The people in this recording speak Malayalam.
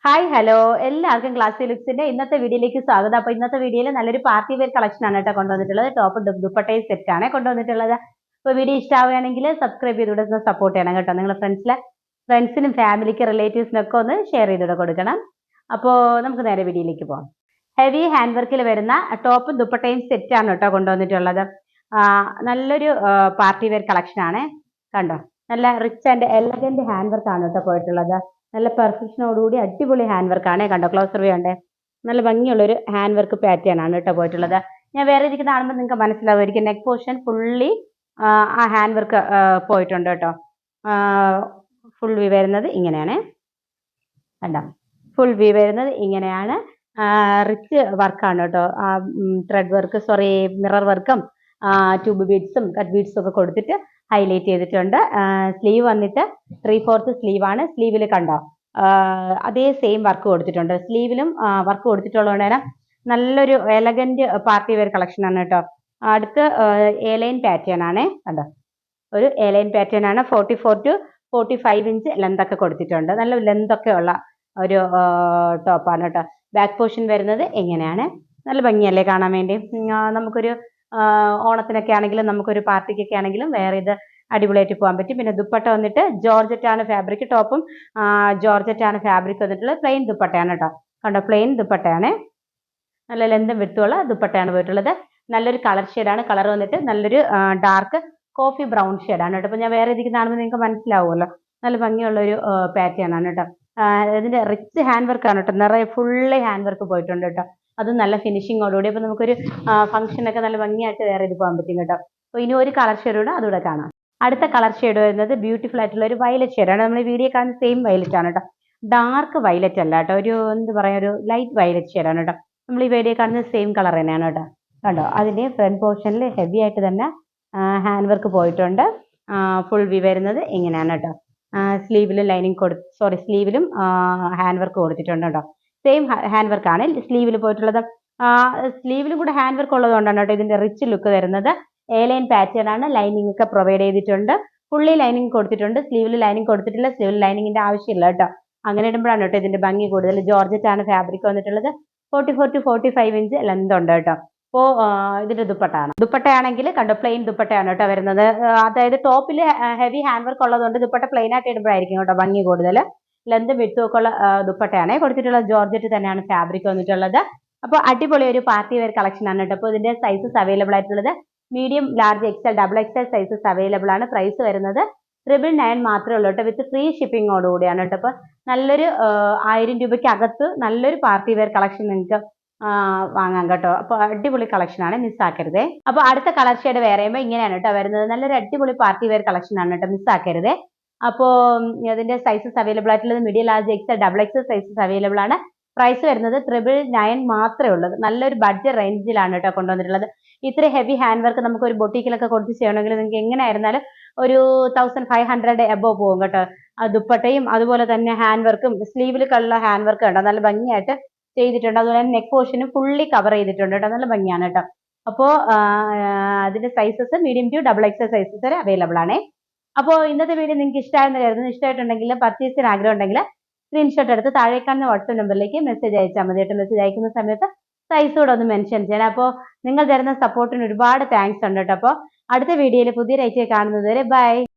ഹായ് ഹലോ എല്ലാവർക്കും ക്ലാസ് ലുക്സിന്റെ ഇന്നത്തെ വീഡിയോയിലേക്ക് സ്വാഗതം. അപ്പൊ ഇന്നത്തെ വീഡിയോയിൽ നല്ലൊരു പാർട്ടി വെയർ കളക്ഷൻ ആണ് കേട്ടോ കൊണ്ടുവന്നിട്ടുള്ളത്. ടോപ്പ് ദുപ്പട്ടയും സെറ്റ് ആണ് കൊണ്ടുവന്നിട്ടുള്ളത്. അപ്പൊ വീഡിയോ ഇഷ്ടമാവുകയാണെങ്കിൽ സബ്സ്ക്രൈബ് ചെയ്തുകൊണ്ട് സപ്പോർട്ട് ചെയ്യണം കേട്ടോ. നിങ്ങളുടെ ഫ്രണ്ട്സിനും ഫാമിലിക്ക് റിലേറ്റീവ്സിനൊക്കെ ഒന്ന് ഷെയർ ചെയ്തുകൊണ്ട് കൊടുക്കണം. അപ്പോൾ നമുക്ക് നേരെ വീഡിയോയിലേക്ക് പോകാം. ഹെവി ഹാൻഡ് വർക്കിൽ വരുന്ന ടോപ്പും ദുപ്പട്ടയും സെറ്റ് ആണ് കേട്ടോ കൊണ്ടുവന്നിട്ടുള്ളത്. നല്ലൊരു പാർട്ടി വെയർ കളക്ഷൻ ആണ് കണ്ടോ. നല്ല rich and elegant hand work ആണ് കേട്ടോ പോയിട്ടുള്ളത്. നല്ല പെർഫെക്ഷനോടുകൂടി അടിപൊളി ഹാൻഡ് വർക്ക് ആണ് കണ്ടോ. ക്ലോസർ വ്യൂ ഉണ്ട്. നല്ല ഭംഗിയുള്ളൊരു ഹാൻഡ് വർക്ക് പാറ്റേൺ ആണ് കേട്ടോ പോയിട്ടുള്ളത്. ഞാൻ വേറെ ഇരിക്കുന്ന കാണുമ്പോൾ നിങ്ങൾക്ക് മനസ്സിലാവുമായിരിക്കും. നെക്ക് പോർഷൻ ഫുള്ളി ആ ഹാൻഡ് വർക്ക് പോയിട്ടുണ്ട് കേട്ടോ. ഫുൾ വ്യൂ വരുന്നത് ഇങ്ങനെയാണ് കണ്ടോ. ഫുൾ വ്യൂ വരുന്നത് ഇങ്ങനെയാണ്. റിച്ച് വർക്കാണ് കേട്ടോ. ത്രെഡ് വർക്ക് മിറർ വർക്കും ട്യൂബ് ബീഡ്സും കട്ട് ബീഡ്സും ഒക്കെ കൊടുത്തിട്ട് ഹൈലൈറ്റ് ചെയ്തിട്ടുണ്ട്. സ്ലീവ് വന്നിട്ട് 3/4 സ്ലീവ് ആണ്. സ്ലീവിൽ കണ്ടോ അതേ സെയിം വർക്ക് കൊടുത്തിട്ടുണ്ട്. സ്ലീവിലും വർക്ക് കൊടുത്തിട്ടുള്ളതുകൊണ്ട് തന്നെ നല്ലൊരു എലഗന്റ് പാർട്ടി വെയർ കളക്ഷൻ ആണ് കേട്ടോ. അടുത്ത് എലൈൻ പാറ്റേൺ ആണ് കണ്ടോ. ഒരു എലൈൻ പാറ്റേൺ ആണ്. 44 to 45 ഇഞ്ച് ലെന്ത് ഒക്കെ കൊടുത്തിട്ടുണ്ട്. നല്ല ലെന്ത് ഒക്കെ ഉള്ള ഒരു ടോപ്പാണ് കേട്ടോ. ബാക്ക് പോർഷൻ വരുന്നത് എങ്ങനെയാണ്. നല്ല ഭംഗിയല്ലേ കാണാൻ വേണ്ടി. നമുക്കൊരു ഓണത്തിനൊക്കെ ആണെങ്കിലും നമുക്കൊരു പാർട്ടിക്കൊക്കെ ആണെങ്കിലും വേറെ ഇത് അടിപൊളിയായിട്ട് പോകാൻ പറ്റും. പിന്നെ ദുപ്പട്ട വന്നിട്ട് ജോർജറ്റ് ആണ് ഫാബ്രിക്. ടോപ്പും ജോർജറ്റ് ആണ് ഫാബ്രിക് വന്നിട്ടുള്ളത്. പ്ലെയിൻ ദുപ്പട്ടയാണ് കേട്ടോ കണ്ടോ. പ്ലെയിൻ ദുപ്പട്ടയാണ്. നല്ല ലെന്തും വിട്ടുള്ള ദുപ്പട്ടയാണ് പോയിട്ടുള്ളത്. നല്ലൊരു കളർ ഷെയ്ഡാണ്. കളർ വന്നിട്ട് നല്ലൊരു ഡാർക്ക് കോഫി ബ്രൗൺ ഷെയ്ഡാണ് കേട്ടോ. അപ്പോൾ ഞാൻ വേറെ ഇതിലേക്ക് കാണുമ്പോൾ നിങ്ങൾക്ക് മനസ്സിലാവുമല്ലോ. നല്ല ഭംഗിയുള്ള ഒരു പാറ്റേൺ ആണ് കേട്ടോ. ഇതിന്റെ റിച്ച് ഹാൻഡ് വർക്ക് ആണ് കേട്ടോ. നിറയെ ഫുള്ളി ഹാൻഡ് വർക്ക് പോയിട്ടുണ്ട് കേട്ടോ. അത് നല്ല ഫിനിഷിങ്ങോടുകൂടി. അപ്പോൾ നമുക്കൊരു ഫംഗ്ഷനൊക്കെ നല്ല ഭംഗിയായിട്ട് വേറെ ഇത് പോകാൻ പറ്റും കേട്ടോ. അപ്പോൾ ഇനി ഒരു കളർ ഷെയ്ഡൂടെ അതുകൂടെ കാണാം. അടുത്ത കളർ ഷെയ്ഡ് വരുന്നത് ബ്യൂട്ടിഫുൾ ആയിട്ടുള്ള ഒരു വയലറ്റ് ഷെയ്ഡാണ്. നമ്മൾ ഈ വീഡിയോ കാണുന്ന സെയിം വയലറ്റ് ആണ് കേട്ടോ. ഡാർക്ക് വയലറ്റ് അല്ല കേട്ടോ. ഒരു എന്താ പറയുക, ഒരു ലൈറ്റ് വയലറ്റ് ഷെയ്ഡാണ് കേട്ടോ. നമ്മൾ ഈ വീഡിയോ കാണുന്ന സെയിം കളർ തന്നെയാണ് കേട്ടോ. കണ്ടോ അതിന്റെ ഫ്രണ്ട് പോർഷനിൽ ഹെവി ആയിട്ട് തന്നെ ഹാൻഡ് വർക്ക് പോയിട്ടുണ്ട്. ഫുൾ വ്യൂ വരുന്നത് ഇങ്ങനെയാണ് കേട്ടോ. സ്ലീവിലും സ്ലീവിലും ഹാൻഡ് വർക്ക് കൊടുത്തിട്ടുണ്ട് കേട്ടോ. സെയിം ഹാൻഡ് വർക്ക് ആണ് സ്ലീവിൽ പോയിട്ടുള്ളത്. സ്ലീവിലും കൂടെ ഹാൻഡ് വർക്ക് ഉള്ളത് കൊണ്ടാണ് കേട്ടോ ഇതിന്റെ റിച്ച് ലുക്ക് വരുന്നത്. എലൈൻ പാറ്റേൺ ആണ്. ലൈനിങ് ഒക്കെ പ്രൊവൈഡ് ചെയ്തിട്ടുണ്ട്. ഫുള്ളി ലൈനിങ് കൊടുത്തിട്ടുണ്ട്. സ്ലീവിൽ ലൈനിങ് കൊടുത്തിട്ടില്ല. സ്ലീവിൽ ലൈനിങ്ങിന്റെ ആവശ്യമില്ല കേട്ടോ. അങ്ങനെ ഇടുമ്പോഴാണ് കേട്ടോ ഇതിന്റെ ഭംഗി കൂടുതൽ. ജോർജറ്റ് ആണ് ഫാബ്രിക് വന്നിട്ടുള്ളത്. 44 to 45 ഇഞ്ച് ലെന്ത് ഉണ്ട് കേട്ടോ. അപ്പോൾ ഇതിന്റെ ദുപ്പട്ടയാണെങ്കിൽ കണ്ടോ പ്ലെയിൻ ദുപ്പട്ടയാണ് കേട്ടോ വരുന്നത്. അതായത് ടോപ്പിൽ ഹെവി ഹാൻഡ് വർക്ക് ഉള്ളതുകൊണ്ട് ദുപ്പട്ട പ്ലെയിൻ ആയിട്ട് ഇടുമ്പോഴായിരിക്കും കേട്ടോ ഭംഗി കൂടുതൽ. ലെന്ത് വിട്ടും ഒക്കെ ഉള്ള ദുപ്പട്ടയാണ് കൊടുത്തിട്ടുള്ളത്. ജോർജറ്റ് തന്നെയാണ് ഫാബ്രിക് വന്നിട്ടുള്ളത്. അപ്പോൾ അടിപൊളി ഒരു പാർട്ടി വെയർ കളക്ഷൻ ആണ് കേട്ടോ. അപ്പോൾ ഇതിന്റെ സൈസസ് അവൈലബിൾ ആയിട്ടുള്ളത് medium, large, XL, double XL sizes available ആണ്. പ്രൈസ് വരുന്നത് 999 മാത്രമേ ഉള്ളൂ കേട്ടോ. വിത്ത് ഫ്രീ ഷിപ്പിങ്ങോടുകൂടിയാണ് കേട്ടോ. അപ്പോൾ നല്ലൊരു 1000 രൂപയ്ക്ക് അകത്ത് നല്ലൊരു പാർട്ടി വെയർ കളക്ഷൻ നിങ്ങൾക്ക് വാങ്ങാം കേട്ടോ. അപ്പോൾ അടിപൊളി കളക്ഷൻ ആണ്, മിസ്സാക്കരുതേ. അപ്പോൾ അടുത്ത കളർ ഷെയ്ഡ് വേറെ ഇങ്ങനെയാണ് കേട്ടോ വരുന്നത്. നല്ലൊരു അടിപൊളി പാർട്ടി വെയർ കളക്ഷൻ ആണ് കേട്ടോ, മിസ്സാക്കരുതേ. അപ്പോൾ അതിന്റെ സൈസസ് അവൈലബിൾ ആയിട്ടുള്ളത് medium, large, XL, double XL sizes available ആണ്. പ്രൈസ് വരുന്നത് 999 മാത്രമേ ഉള്ളൂ. നല്ലൊരു ബഡ്ജറ്റ് റേഞ്ചിലാണ് കേട്ടോ കൊണ്ടുവന്നിട്ടുള്ളത്. ഇത്ര ഹെവി ഹാൻഡ് വർക്ക് നമുക്ക് ഒരു ബൊട്ടീക്കിലൊക്കെ കൊടുത്ത് ചെയ്യണമെങ്കിൽ നിങ്ങൾക്ക് എങ്ങനെയായിരുന്നാലും ഒരു 1500 എബോ പോകും കേട്ടോ. ദുപ്പട്ടയും അതുപോലെ തന്നെ ഹാൻഡ് വർക്കും സ്ലീവിലുള്ള ഹാൻഡ് വർക്ക് കണ്ടോ നല്ല ഭംഗിയായിട്ട് ചെയ്തിട്ടുണ്ട്. അതുപോലെ തന്നെ നെക്ക് പോർഷനും ഫുള്ളി കവർ ചെയ്തിട്ടുണ്ട് കേട്ടോ. നല്ല ഭംഗിയാണ് കേട്ടോ. അപ്പോൾ അതിന്റെ sizes medium to double XL sizes വരെ അവൈലബിൾ ആണ്. അപ്പോൾ ഇന്നത്തെ വീഡിയോ നിങ്ങൾക്ക് ഇഷ്ടമായെന്ന് കരുതുന്നു. ഇഷ്ടമായിട്ടുണ്ടെങ്കിൽ പർച്ചേസിന് ആഗ്രഹം ഉണ്ടെങ്കിൽ സ്ക്രീൻഷോട്ട് എടുത്ത് താഴെ കാണുന്ന വാട്സ്ആപ്പ് നമ്പറിലേക്ക് മെസ്സേജ് അയച്ചാൽ മതി കേട്ടോ. മെസ്സേജ് അയക്കുന്ന സമയത്ത് സൈസ് കൂടെ ഒന്ന് മെൻഷൻ ചെയ്യണം. അപ്പോൾ നിങ്ങൾ തരുന്ന സപ്പോർട്ടിന് ഒരുപാട് താങ്ക്സ് ഉണ്ട് കേട്ടോ. അപ്പോൾ അടുത്ത വീഡിയോയിൽ പുതിയ റൈറ്റ് കാണുന്നത് വരെ ബൈ.